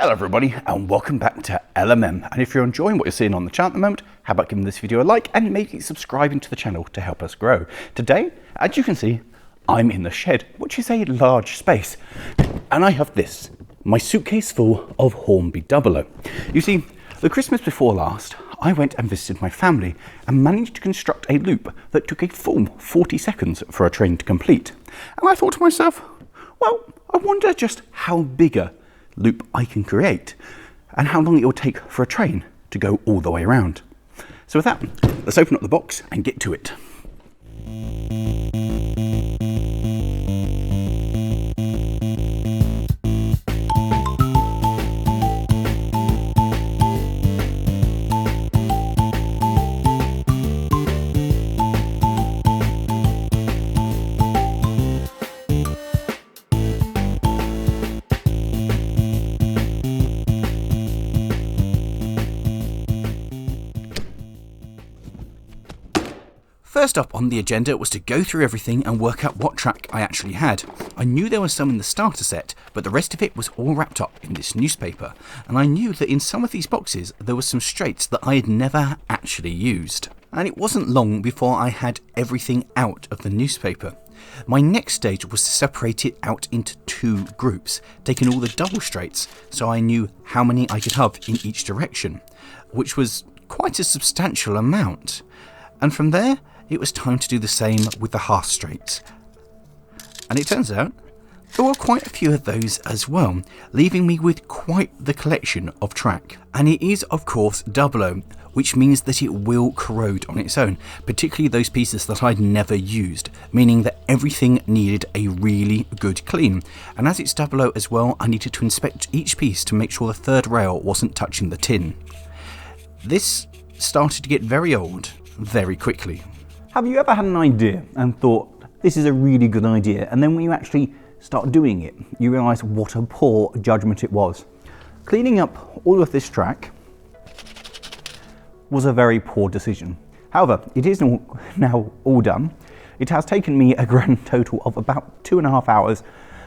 Hello everybody and welcome back to LMM, and if you're enjoying what you're seeing on the channel at the moment, how about giving this video a like and maybe subscribing to the channel to help us grow. Today, as you can see, I'm in the shed, which is a large space, and I have this, my suitcase full of Hornby Dublo. You see, the Christmas before last, I went and visited my family and managed to construct a loop that took a full 40 seconds for a train to complete. And I thought to myself, well, I wonder just how bigger loop I can create and how long it will take for a train to go all the way around. So with that, let's open up the box and get to it. First up on the agenda was to go through everything and work out what track I actually had. I knew there was some in the starter set, but the rest of it was all wrapped up in this newspaper, and I knew that in some of these boxes there were some straights that I had never actually used. And it wasn't long before I had everything out of the newspaper. My next stage was to separate it out into two groups, taking all the double straights so I knew how many I could have in each direction, which was quite a substantial amount. And from there, it was time to do the same with the half straights. And it turns out there were quite a few of those as well, leaving me with quite the collection of track. And it is of course Dublo, which means that it will corrode on its own, particularly those pieces that I'd never used, meaning that everything needed a really good clean. And as it's Dublo as well, I needed to inspect each piece to make sure the third rail wasn't touching the tin. This started to get very old very quickly. Have you ever had an idea and thought, this is a really good idea, and then when you actually start doing it, you realise what a poor judgment it was? Cleaning up all of this track was a very poor decision. However, it is now all done. It has taken me a grand total of about 2.5 hours.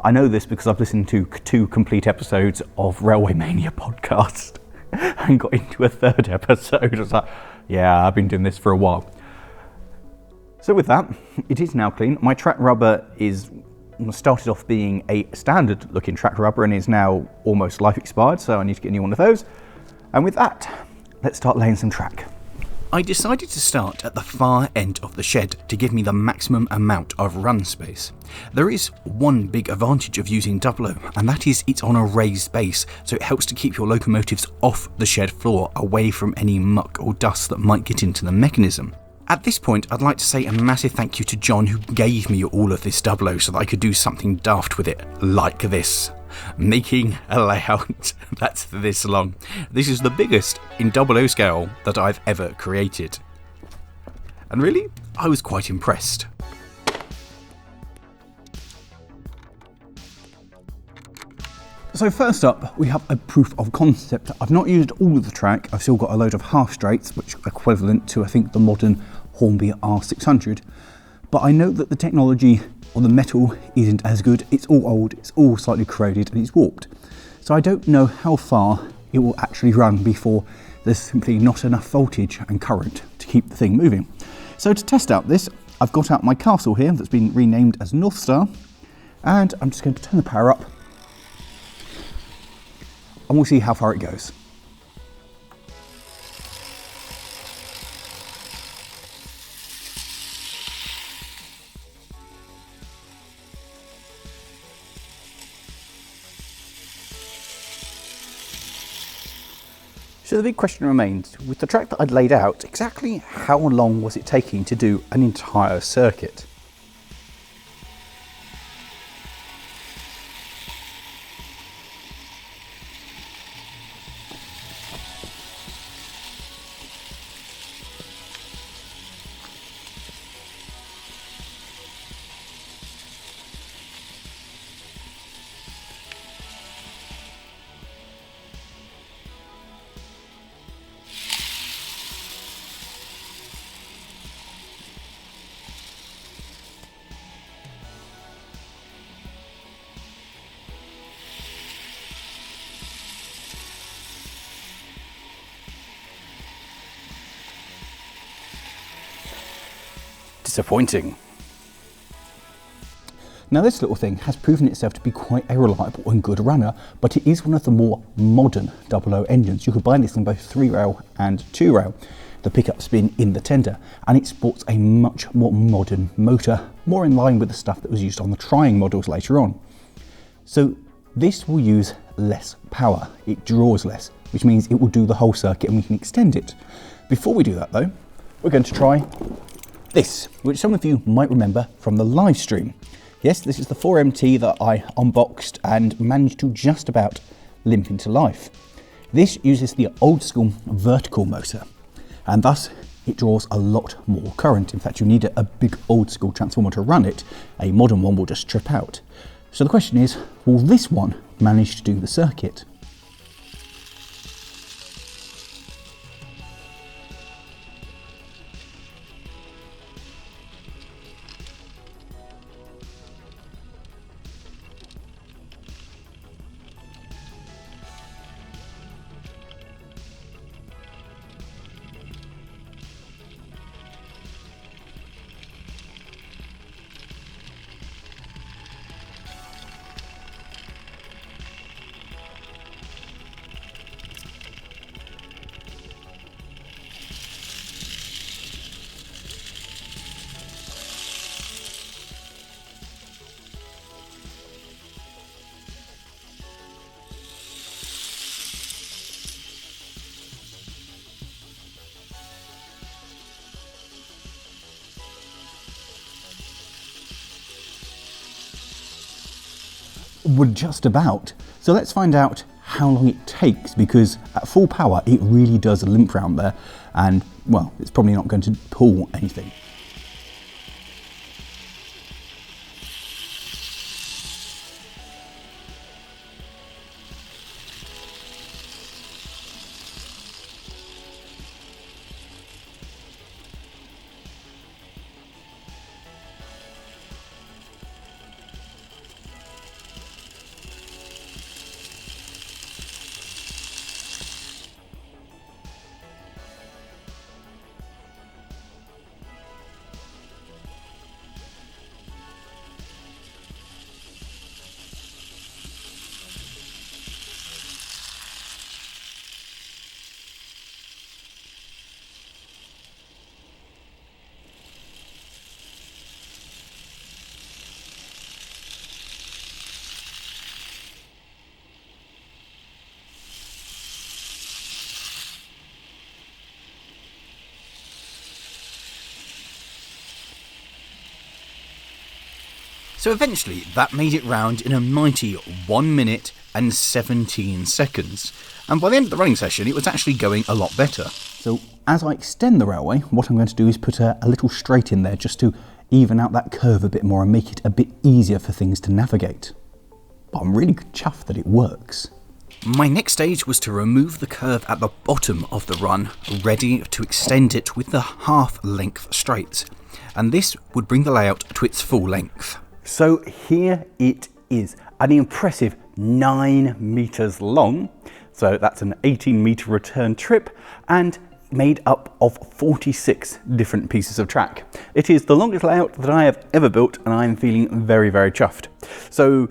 I know this because I've listened to 2 complete episodes of Railway Mania podcast and got into a 3rd episode. I was like, yeah, I've been doing this for a while. So with that, it is now clean. My track rubber started off being a standard looking track rubber and is now almost life expired, so I need to get a new one of those. And with that, let's start laying some track. I decided to start at the far end of the shed to give me the maximum amount of run space. There is one big advantage of using Dublo, and that is it's on a raised base, so it helps to keep your locomotives off the shed floor, away from any muck or dust that might get into the mechanism. At this point, I'd like to say a massive thank you to John, who gave me all of this Dublo so that I could do something daft with it, like this. Making a layout that's this long. This is the biggest in Dublo scale that I've ever created. And really, I was quite impressed. So first up, we have a proof of concept. I've not used all of the track. I've still got a load of half straights, which are equivalent to, I think, the modern Hornby R600. But I know that the technology or the metal isn't as good. It's all old, it's all slightly corroded, and it's warped. So I don't know how far it will actually run before there's simply not enough voltage and current to keep the thing moving. So to test out this, I've got out my castle here that's been renamed as North Star, and I'm just going to turn the power up, and we'll see how far it goes. So the big question remains, with the track that I'd laid out, exactly how long was it taking to do an entire circuit? disappointing. Now this little thing has proven itself to be quite a reliable and good runner, but it is one of the more modern Dublo engines. You could buy this in both 3-rail and 2-rail, the pickups being in the tender, and it sports a much more modern motor, more in line with the stuff that was used on the Trying models later on. So this will use less power, it draws less, which means it will do the whole circuit and we can extend it. Before we do that though, we're going to try this, which some of you might remember from the live stream. Yes, this is the 4MT that I unboxed and managed to just about limp into life. This uses the old school vertical motor, and thus it draws a lot more current. In fact, you need a big old school transformer to run it. A modern one will just trip out. So the question is, will this one manage to do the circuit? Well, just about. So let's find out how long it takes, because at full power it really does limp round there, and well, it's probably not going to pull anything. So eventually that made it round in a mighty 1 minute and 17 seconds. And by the end of the running session, it was actually going a lot better. So as I extend the railway, what I'm going to do is put a little straight in there just to even out that curve a bit more and make it a bit easier for things to navigate. But I'm really chuffed that it works. My next stage was to remove the curve at the bottom of the run, ready to extend it with the half-length straights. And this would bring the layout to its full length. So here it is, an impressive 9 meters long. So that's an 18-meter return trip and made up of 46 different pieces of track. It is the longest layout that I have ever built, and I'm feeling very, very chuffed. So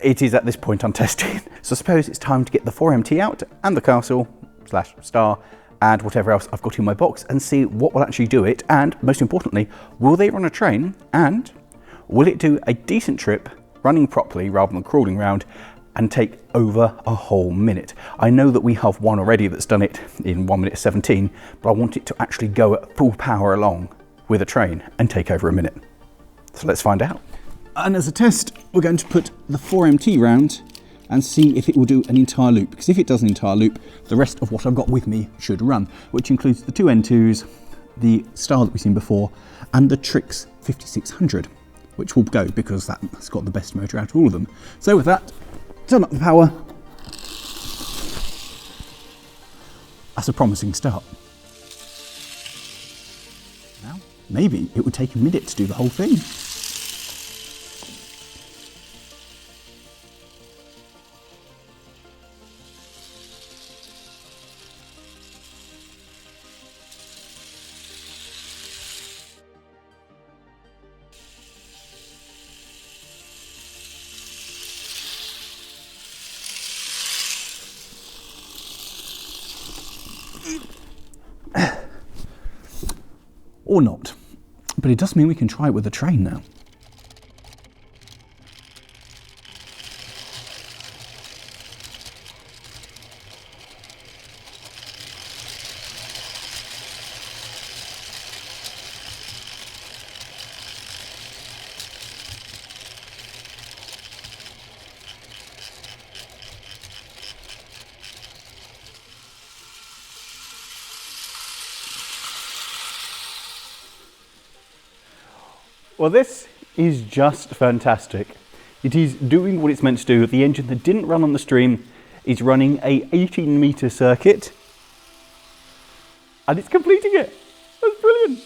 it is at this point untested. So I suppose it's time to get the 4MT out and the castle / star and whatever else I've got in my box and see what will actually do it. And most importantly, will they run a train, and will it do a decent trip running properly rather than crawling around and take over a whole minute? I know that we have one already that's done it in 1 minute 17, but I want it to actually go at full power along with a train and take over a minute. So let's find out. And as a test, we're going to put the 4MT round and see if it will do an entire loop, because if it does an entire loop, the rest of what I've got with me should run, which includes the two N2s, the Star that we've seen before, and the Trix 5600. Which will go because that's got the best motor out of all of them. So with that, turn up the power. That's a promising start. Now, maybe it would take a minute to do the whole thing. or not. But it does mean we can try it with a train now. Well, this is just fantastic. It is doing what it's meant to do. The engine that didn't run on the stream is running a 18-metre circuit, and it's completing it. That's brilliant.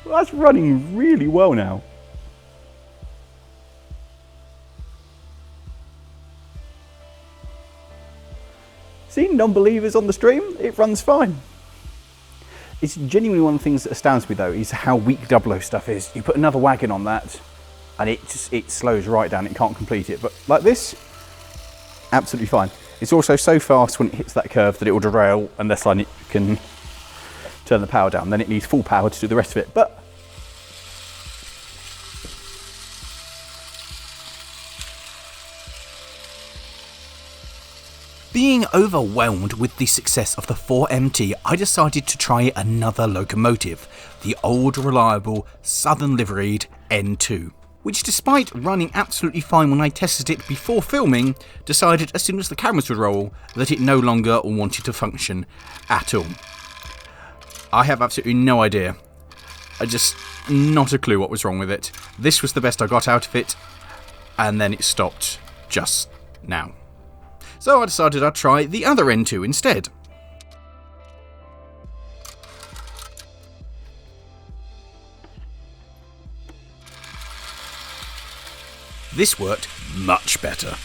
That's running really well now. See, non-believers on the stream, it runs fine. It's genuinely one of the things that astounds me though, is how weak Dublo stuff is. You put another wagon on that and it slows right down, it can't complete it. But like this, absolutely fine. It's also so fast when it hits that curve that it will derail unless it can turn the power down. Then it needs full power to do the rest of it. But being overwhelmed with the success of the 4MT, I decided to try another locomotive, the old reliable Southern liveried N2, which despite running absolutely fine when I tested it before filming, decided as soon as the cameras would roll that it no longer wanted to function at all. I have absolutely no idea. Not a clue what was wrong with it. This was the best I got out of it, and then it stopped just now. So I decided I'd try the other N2 instead. This worked much better.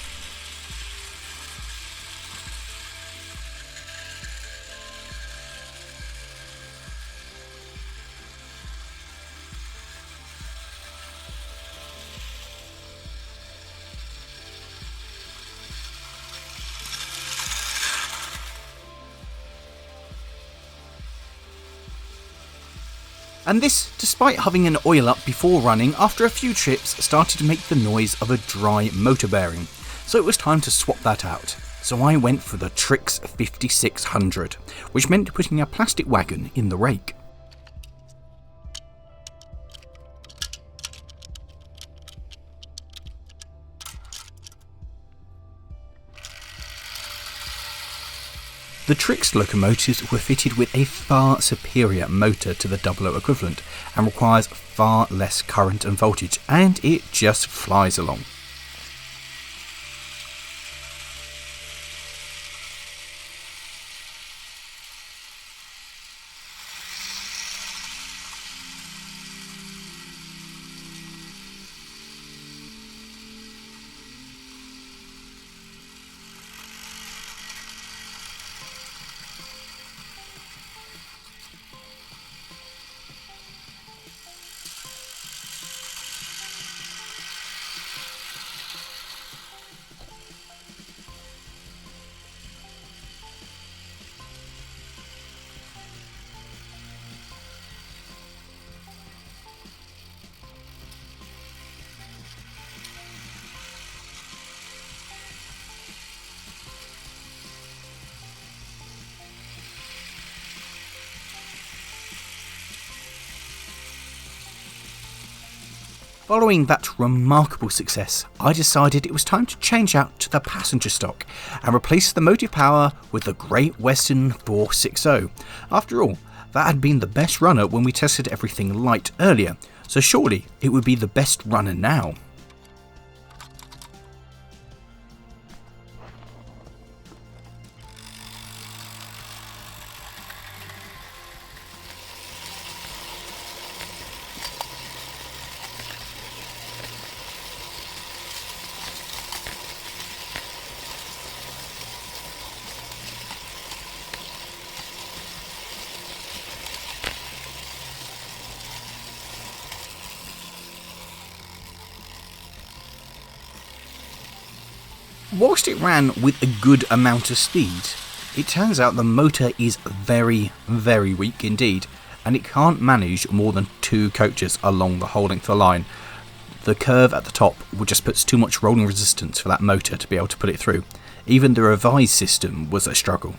And this, despite having an oil up before running, after a few trips started to make the noise of a dry motor bearing. So it was time to swap that out. So I went for the Trix 5600, which meant putting a plastic wagon in the rake. The Trix locomotives were fitted with a far superior motor to the Dublo equivalent and requires far less current and voltage, and it just flies along. Following that remarkable success, I decided it was time to change out to the passenger stock and replace the motive power with the Great Western 460. After all, That had been the best runner when we tested everything light earlier, so surely it would be the best runner now. Whilst it ran with a good amount of speed, it turns out the motor is very, very weak indeed, and it can't manage more than 2 coaches along the whole length of the line. The curve at the top just puts too much rolling resistance for that motor to be able to put it through. Even the revised system was a struggle.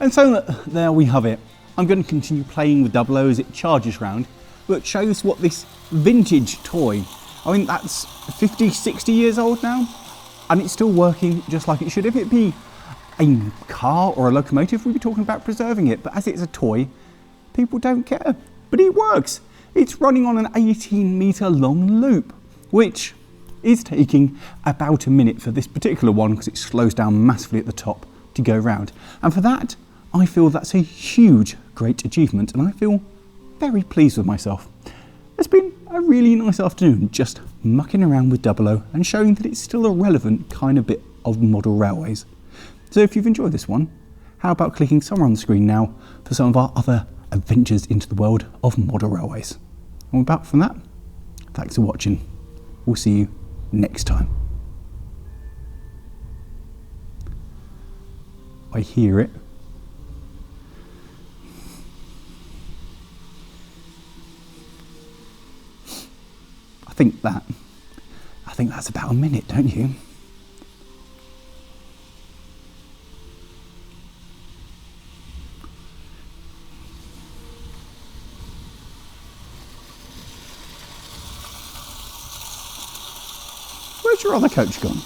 And so there we have it. I'm going to continue playing with Dublo as it charges round, but shows what this vintage toy, I mean that's 50, 60 years old now, and it's still working just like it should. If it be a car or a locomotive, we'd be talking about preserving it, but as it's a toy, people don't care. But it works. It's running on an 18-metre long loop, which is taking about a minute for this particular one because it slows down massively at the top to go round. And for that, I feel that's a huge, great achievement, and I feel very pleased with myself. It's been a really nice afternoon just mucking around with Dublo and showing that it's still a relevant kind of bit of model railways. So if you've enjoyed this one, how about clicking somewhere on the screen now for some of our other adventures into the world of model railways. And apart from that, thanks for watching. We'll see you next time. I hear it. I think that's about a minute, don't you? Where's your other coach gone?